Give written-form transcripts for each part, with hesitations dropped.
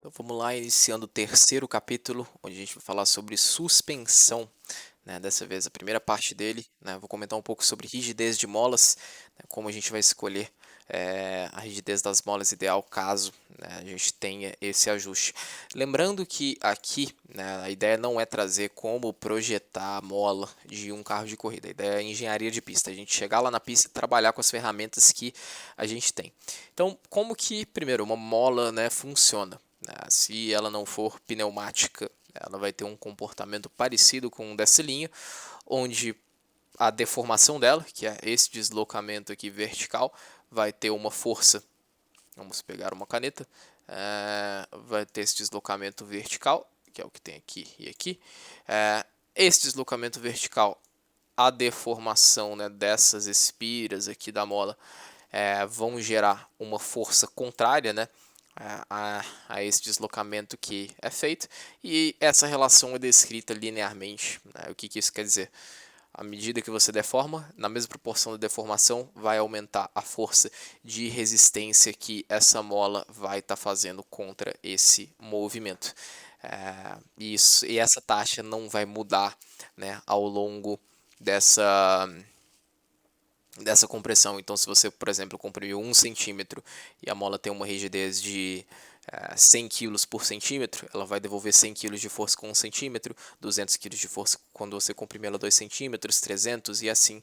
Então vamos lá, iniciando o terceiro capítulo, onde a gente vai falar sobre suspensão, né? Dessa vez a primeira parte dele, né? Vou comentar um pouco sobre rigidez de molas, né? Como a gente vai escolher a rigidez das molas ideal caso, né, a gente tenha esse ajuste. Lembrando que aqui, né, a ideia não é trazer como projetar a mola de um carro de corrida, a ideia é engenharia de pista, a gente chegar lá na pista e trabalhar com as ferramentas que a gente tem. Então, como que, primeiro, uma mola, né, funciona? Se ela não for pneumática, ela vai ter um comportamento parecido com um dessa linha, onde a deformação dela, que é esse deslocamento aqui vertical, vai ter uma força. Vamos pegar uma caneta. Vai ter esse deslocamento vertical, que é o que tem aqui e aqui. Esse deslocamento vertical, a deformação, né, dessas espiras aqui da mola vão gerar uma força contrária, né, a esse deslocamento que é feito, e essa relação é descrita linearmente, né? O que isso quer dizer? À medida que você deforma, na mesma proporção da deformação, vai aumentar a força de resistência que essa mola vai estar fazendo contra esse movimento. E essa taxa não vai mudar, né, ao longo dessa compressão. Então, se você, por exemplo, comprimiu 1 centímetro e a mola tem uma rigidez de 100 kg por centímetro, ela vai devolver 100 kg de força com 1 centímetro, 200 kg de força quando você comprimir ela 2 centímetros, 300 e assim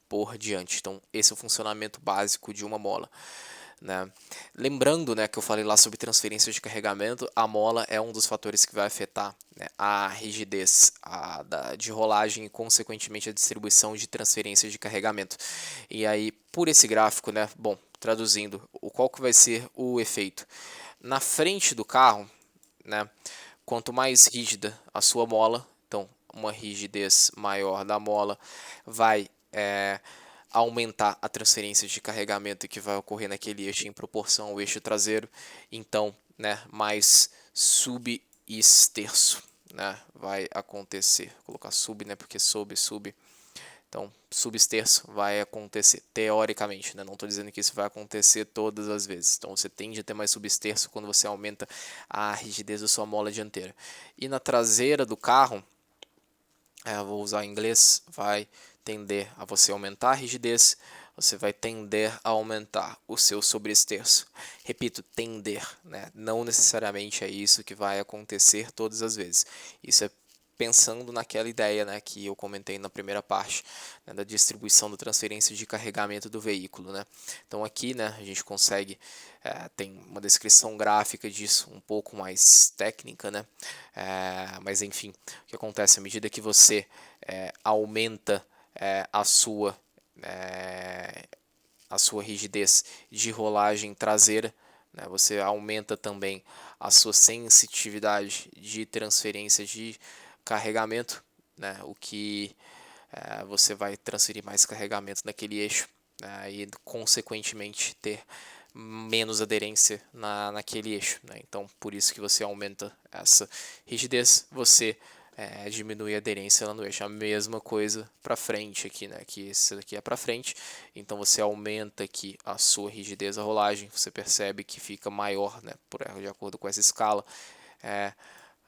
por diante. Então, esse é o funcionamento básico de uma mola. Né? Lembrando, né, que eu falei lá sobre transferência de carregamento, a mola é um dos fatores que vai afetar, né, a rigidez de rolagem e, consequentemente, a distribuição de transferência de carregamento. E aí, por esse gráfico, né, bom, traduzindo, qual que vai ser o efeito? Na frente do carro, né, quanto mais rígida a sua mola, então uma rigidez maior da mola vai aumentar a transferência de carregamento que vai ocorrer naquele eixo em proporção ao eixo traseiro, então, né, mais subesterço, né, vai acontecer. Vou colocar sub, né, porque sub. Então, subesterço vai acontecer, teoricamente, né? Não estou dizendo que isso vai acontecer todas as vezes. Então, você tende a ter mais subesterço quando você aumenta a rigidez da sua mola dianteira. E na traseira do carro, vou usar em inglês, vai tender a você aumentar a rigidez, você vai tender a aumentar o seu sobreesterço. Repito, tender, né? Não necessariamente é isso que vai acontecer todas as vezes. Isso é pensando naquela ideia, né, que eu comentei na primeira parte, né, da distribuição da transferência de carregamento do veículo. Né? Então aqui, né, a gente consegue, tem uma descrição gráfica disso, um pouco mais técnica, né? Mas enfim, o que acontece à medida que você aumenta a sua rigidez de rolagem traseira, né, você aumenta também a sua sensitividade de transferência de carregamento, né, o que você vai transferir mais carregamento naquele eixo, né, e consequentemente ter menos aderência naquele eixo. Né? Então, por isso que você aumenta essa rigidez, você diminui a aderência lá no eixo. A mesma coisa para frente aqui, né? Que isso aqui é para frente, então você aumenta aqui a sua rigidez da rolagem, você percebe que fica maior, né? De acordo com essa escala,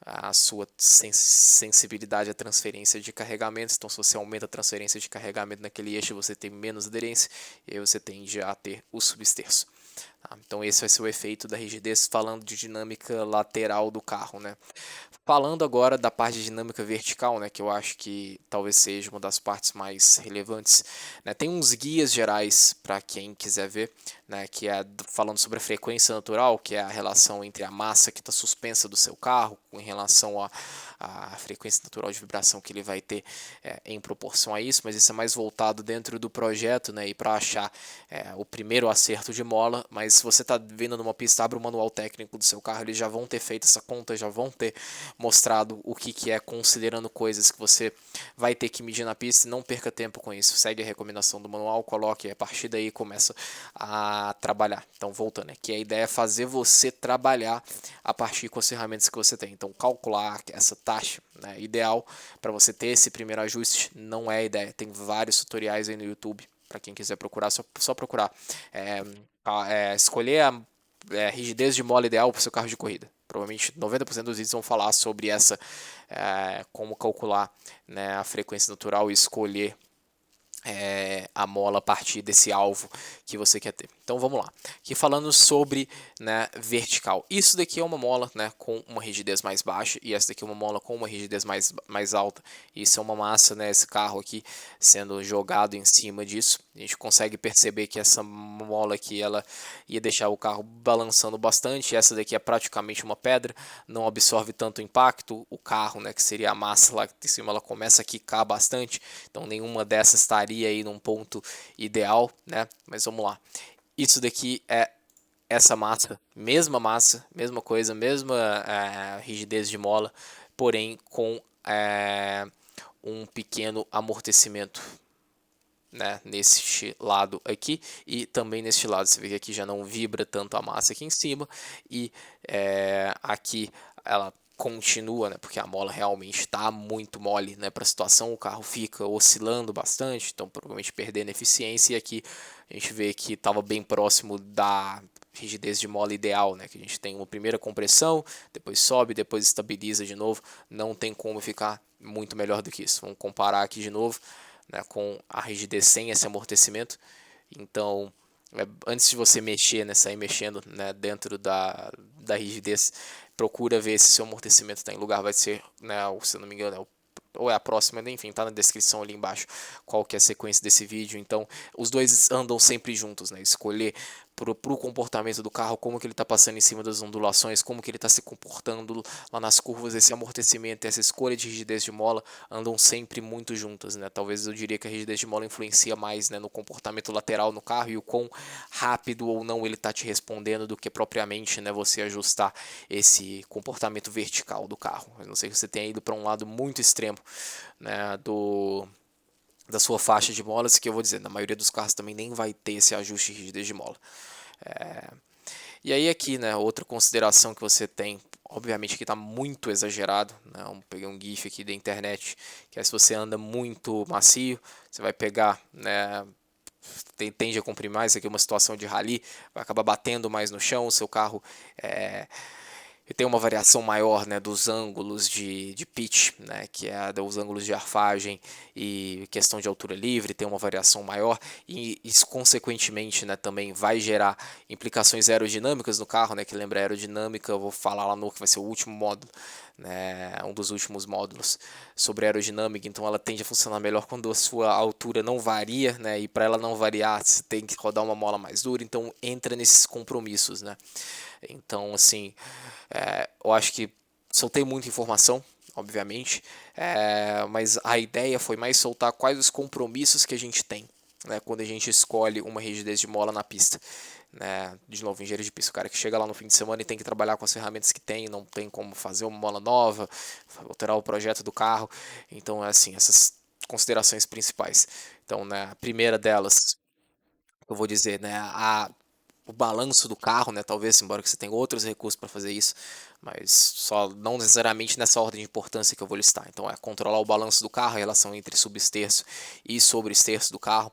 a sua sensibilidade à transferência de carregamento. Então, se você aumenta a transferência de carregamento naquele eixo, você tem menos aderência e aí você tende a ter o substerço. Então, esse vai ser o efeito da rigidez, falando de dinâmica lateral do carro, né? Falando agora da parte de dinâmica vertical, né, que eu acho que talvez seja uma das partes mais relevantes, né, tem uns guias gerais para quem quiser ver, né, que é falando sobre a frequência natural, que é a relação entre a massa que está suspensa do seu carro em relação à frequência natural de vibração que ele vai ter em proporção a isso, mas isso é mais voltado dentro do projeto, né, e para achar o primeiro acerto de mola. Mas se você está vindo numa pista, abre o manual técnico do seu carro, eles já vão ter feito essa conta, já vão ter mostrado o que é, considerando coisas que você vai ter que medir na pista. E não perca tempo com isso, segue a recomendação do manual, coloque, a partir daí começa a trabalhar. Então, voltando aqui, a ideia é fazer você trabalhar a partir com as ferramentas que você tem. Então, calcular essa taxa, né, ideal para você ter esse primeiro ajuste não é a ideia. Tem vários tutoriais aí no YouTube para quem quiser procurar, só procurar escolher a rigidez de mola ideal para o seu carro de corrida. provavelmente 90% dos vídeos vão falar sobre essa, como calcular, né, a frequência natural e escolher a mola a partir desse alvo que você quer ter. Então vamos lá. Aqui falando sobre, né, vertical. Isso daqui é uma mola, né, com uma rigidez mais baixa e essa daqui é uma mola com uma rigidez mais alta. Isso é uma massa, né, esse carro aqui sendo jogado em cima disso. A gente consegue perceber que essa mola aqui ela ia deixar o carro balançando bastante. Essa daqui é praticamente uma pedra, não absorve tanto impacto. O carro, né, que seria a massa lá em cima, ela começa a quicar bastante. Então nenhuma dessas estaria aí num ponto ideal, né? Mas vamos lá. Isso daqui é essa massa, mesma coisa, mesma rigidez de mola, porém com um pequeno amortecimento, né, neste lado aqui e também neste lado. Você vê que aqui já não vibra tanto a massa aqui em cima e aqui ela continua, né, porque a mola realmente está muito mole, né, para a situação. O carro fica oscilando bastante, então provavelmente perdendo eficiência. E aqui a gente vê que estava bem próximo da rigidez de mola ideal, né, que a gente tem uma primeira compressão, depois sobe, depois estabiliza de novo. Não tem como ficar muito melhor do que isso. Vamos comparar aqui de novo, né, com a rigidez sem esse amortecimento. Então, antes de você mexer, né, sair mexendo, né, dentro da rigidez, procura ver se seu amortecimento está em lugar. Vai ser, né, se eu não me engano, ou é a próxima, enfim, tá na descrição ali embaixo qual que é a sequência desse vídeo. Então, os dois andam sempre juntos, né? Escolher pro comportamento do carro, como que ele está passando em cima das ondulações, como que ele está se comportando lá nas curvas, esse amortecimento, essa escolha de rigidez de mola andam sempre muito juntas, né? Talvez eu diria que a rigidez de mola influencia mais, né, no comportamento lateral no carro e o quão rápido ou não ele está te respondendo do que propriamente, né, você ajustar esse comportamento vertical do carro. Eu não sei se você tem ido para um lado muito extremo, né, da sua faixa de molas, que eu vou dizer, na maioria dos carros também nem vai ter esse ajuste de rigidez de mola. E aí aqui, né, outra consideração que você tem, obviamente que está muito exagerado, né, eu peguei um GIF aqui da internet, que é se você anda muito macio, você vai pegar, né, tende a comprimir mais, isso aqui é uma situação de rally, vai acabar batendo mais no chão, o seu carro e tem uma variação maior, né, dos ângulos de pitch, né, que é dos ângulos de arfagem e questão de altura livre, tem uma variação maior e isso consequentemente, né, também vai gerar implicações aerodinâmicas no carro, né, que lembra aerodinâmica, eu vou falar lá no que vai ser o último módulo, né, um dos últimos módulos sobre aerodinâmica. Então ela tende a funcionar melhor quando a sua altura não varia, né, e para ela não variar você tem que rodar uma mola mais dura, então entra nesses compromissos, né. Então assim, eu acho que soltei muita informação, obviamente, mas a ideia foi mais soltar quais os compromissos que a gente tem, né, quando a gente escolhe uma rigidez de mola na pista. Né, de novo, engenheiro de pista, o cara que chega lá no fim de semana e tem que trabalhar com as ferramentas que tem, não tem como fazer uma mola nova, alterar o projeto do carro. Então, é assim, essas considerações principais. Então, né, a primeira delas, eu vou dizer, né, o balanço do carro, né, talvez, embora que você tenha outros recursos para fazer isso, mas só não necessariamente nessa ordem de importância que eu vou listar. Então é controlar o balanço do carro, a relação entre subesterço e sobreesterço do carro,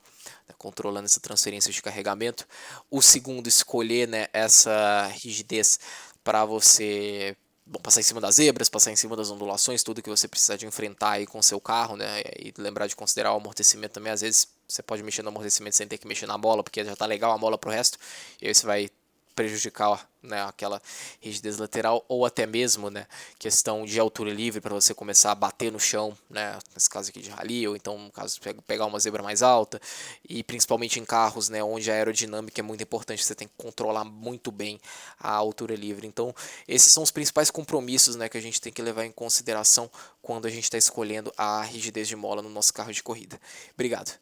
né, controlando essa transferência de carregamento. O segundo, escolher, né, essa rigidez para você passar em cima das zebras, passar em cima das ondulações, tudo que você precisa de enfrentar aí com o seu carro, né, e lembrar de considerar o amortecimento também. Às vezes você pode mexer no amortecimento sem ter que mexer na mola, porque já está legal a mola pro resto, e aí você vai prejudicar, né, aquela rigidez lateral, ou até mesmo, né, questão de altura livre para você começar a bater no chão, né, nesse caso aqui de rally, ou então no caso pegar uma zebra mais alta, e principalmente em carros, né, onde a aerodinâmica é muito importante, você tem que controlar muito bem a altura livre. Então esses são os principais compromissos, né, que a gente tem que levar em consideração quando a gente está escolhendo a rigidez de mola no nosso carro de corrida. Obrigado.